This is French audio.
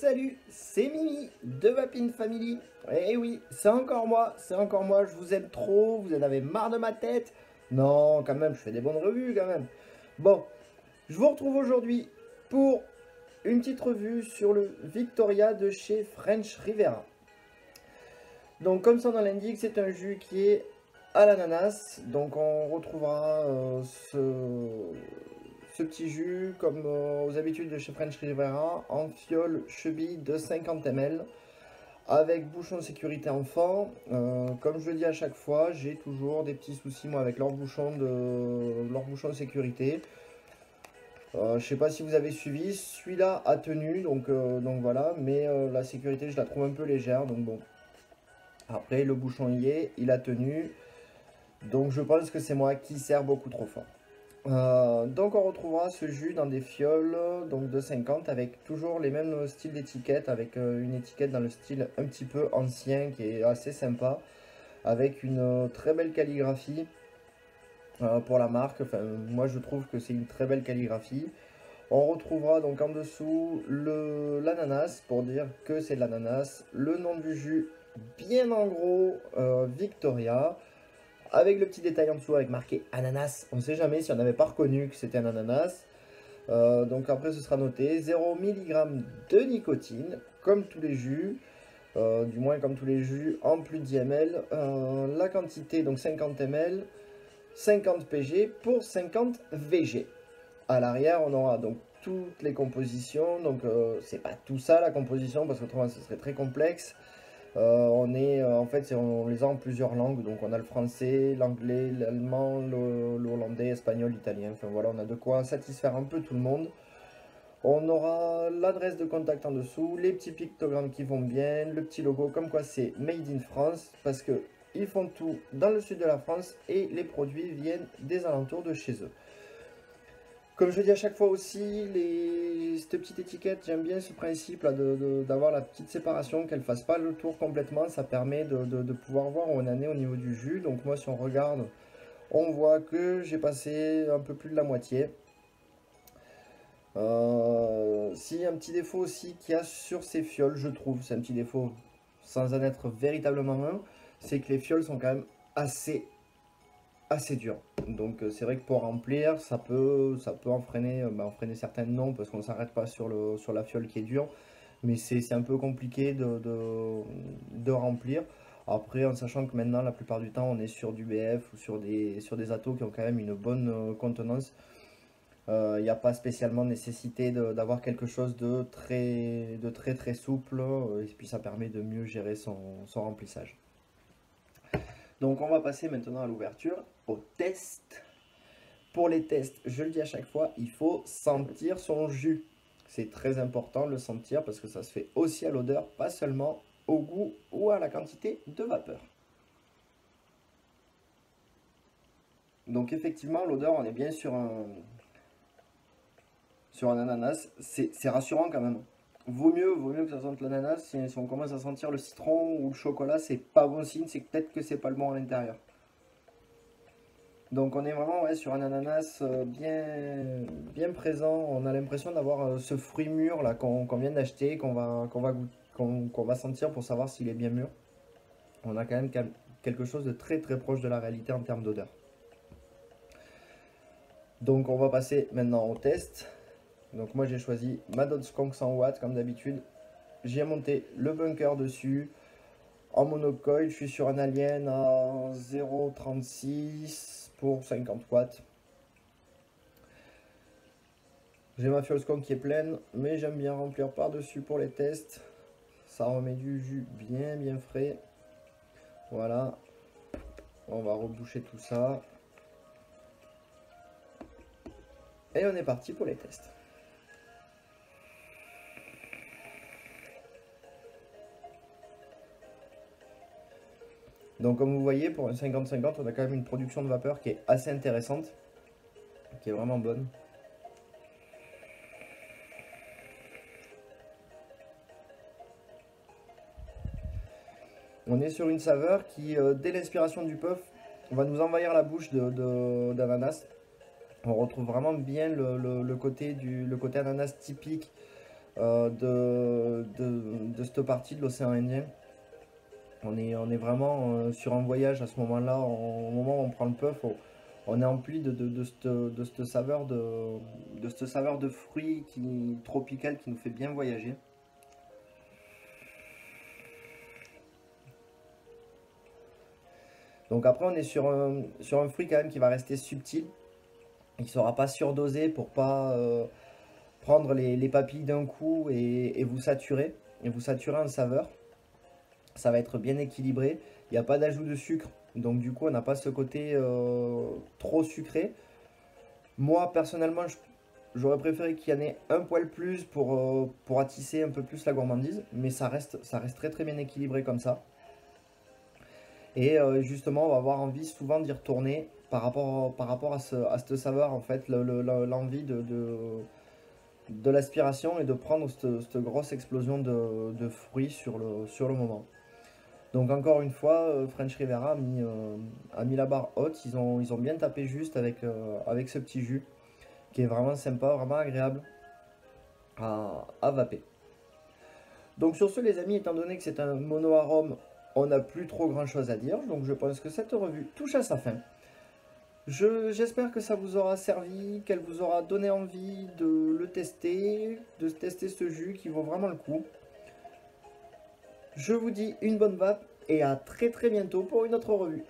Salut, c'est Mimi de Vapin Family. Eh oui, c'est encore moi, je vous aime trop, vous en avez marre de ma tête. Non, quand même, je fais des bonnes revues quand même. Bon, je vous retrouve aujourd'hui pour une petite revue sur le Victoria de chez French Riviera. Donc comme son nom l'indique, c'est un jus qui est à l'ananas. Donc on retrouvera ce petit jus comme aux habitudes de chez French Riviera en fiole cheville de 50 ml avec bouchon de sécurité enfant. Comme je le dis à chaque fois, j'ai toujours des petits soucis moi avec leur bouchon de sécurité. Je sais pas si vous avez suivi, celui-là a tenu, donc voilà, mais la sécurité je la trouve un peu légère, donc bon. Après le bouchon y est, il a tenu, donc je pense que c'est moi qui sers beaucoup trop fort. Donc on retrouvera ce jus dans des fioles donc de 50 avec toujours les mêmes styles d'étiquette, avec une étiquette dans le style un petit peu ancien qui est assez sympa, avec une très belle calligraphie pour la marque. Enfin, moi je trouve que c'est une très belle calligraphie. On retrouvera donc en dessous l'ananas pour dire que c'est de l'ananas, le nom du jus bien en gros, Victoria. Avec le petit détail en dessous avec marqué ananas, on ne sait jamais si on n'avait pas reconnu que c'était un ananas. Donc après ce sera noté 0 mg de nicotine, comme tous les jus, du moins comme tous les jus en plus de 10 ml. La quantité donc 50 ml, 50 pg pour 50 VG. À l'arrière on aura donc toutes les compositions, donc c'est pas tout ça la composition parce qu'autrement ce serait très complexe. En fait, on les a en plusieurs langues, donc on a le français, l'anglais, l'allemand, le hollandais, l'espagnol, l'italien, enfin voilà, on a de quoi satisfaire un peu tout le monde. On aura l'adresse de contact en dessous, les petits pictogrammes qui vont bien, le petit logo comme quoi c'est Made in France, parce que ils font tout dans le sud de la France et les produits viennent des alentours de chez eux. Comme je dis à chaque fois aussi, cette petite étiquette, j'aime bien ce principe là d'avoir la petite séparation, qu'elle ne fasse pas le tour complètement. Ça permet de pouvoir voir où on en est au niveau du jus. Donc moi, si on regarde, on voit que j'ai passé un peu plus de la moitié. Si un petit défaut aussi qu'il y a sur ces fioles, je trouve, c'est un petit défaut sans en être véritablement un, c'est que les fioles sont quand même assez dur. Donc c'est vrai que pour remplir, ça peut freiner certaines non parce qu'on ne s'arrête pas sur la fiole qui est dure. Mais c'est un peu compliqué de remplir. Après, en sachant que maintenant, la plupart du temps, on est sur du BF ou sur des atos qui ont quand même une bonne contenance. Il n'y a pas spécialement nécessité d'avoir quelque chose de très souple. Et puis ça permet de mieux gérer son remplissage. Donc on va passer maintenant à l'ouverture, au test. Pour les tests, je le dis à chaque fois, il faut sentir son jus. C'est très important de le sentir parce que ça se fait aussi à l'odeur, pas seulement au goût ou à la quantité de vapeur. Donc effectivement, l'odeur, on est bien sur un ananas. C'est rassurant quand même. Vaut mieux que ça sente l'ananas. Si on commence à sentir le citron ou le chocolat, c'est pas bon signe, c'est peut-être que c'est pas le bon à l'intérieur. Donc on est vraiment sur un ananas bien présent. On a l'impression d'avoir ce fruit mûr là qu'on vient d'acheter, qu'on va sentir pour savoir s'il est bien mûr. On a quand même quelque chose de très proche de la réalité en termes d'odeur. Donc on va passer maintenant au test. Donc moi j'ai choisi ma Dodge Skunk 100 watts comme d'habitude. J'ai monté le bunker dessus. En monocoil, je suis sur un Alien à 0,36 pour 50 watts. J'ai ma fiole Skunk qui est pleine, mais j'aime bien remplir par-dessus pour les tests. Ça remet du jus bien frais. Voilà. On va reboucher tout ça. Et on est parti pour les tests. Donc comme vous voyez, pour un 50-50, on a quand même une production de vapeur qui est assez intéressante, qui est vraiment bonne. On est sur une saveur qui, dès l'inspiration du puff, va nous envahir la bouche d'ananas. On retrouve vraiment bien le côté ananas typique de cette partie de l'océan Indien. On est vraiment sur un voyage à ce moment-là. Au moment où on prend le puff, on est empli de cette saveur de cette saveur de fruits tropicale qui nous fait bien voyager. Donc après, on est sur un fruit quand même qui va rester subtil. Il ne sera pas surdosé pour pas prendre les papilles d'un coup et vous saturer. Et vous saturer en saveur. Ça va être bien équilibré. Il n'y a pas d'ajout de sucre. Donc du coup, on n'a pas ce côté trop sucré. Moi, personnellement, j'aurais préféré qu'il y en ait un poil plus pour attisser un peu plus la gourmandise. Mais ça reste très très bien équilibré comme ça. Et justement, on va avoir envie souvent d'y retourner par rapport à cette saveur, en fait, l'envie de l'aspiration et de prendre cette grosse explosion de fruits sur le moment. Donc encore une fois, French Rivera a mis la barre haute, ils ont bien tapé juste avec ce petit jus, qui est vraiment sympa, vraiment agréable à vaper. Donc sur ce les amis, étant donné que c'est un mono-arôme, on n'a plus trop grand chose à dire, donc je pense que cette revue touche à sa fin. J'espère que ça vous aura servi, qu'elle vous aura donné envie de le tester, de tester ce jus qui vaut vraiment le coup. Je vous dis une bonne vape et à très très bientôt pour une autre revue.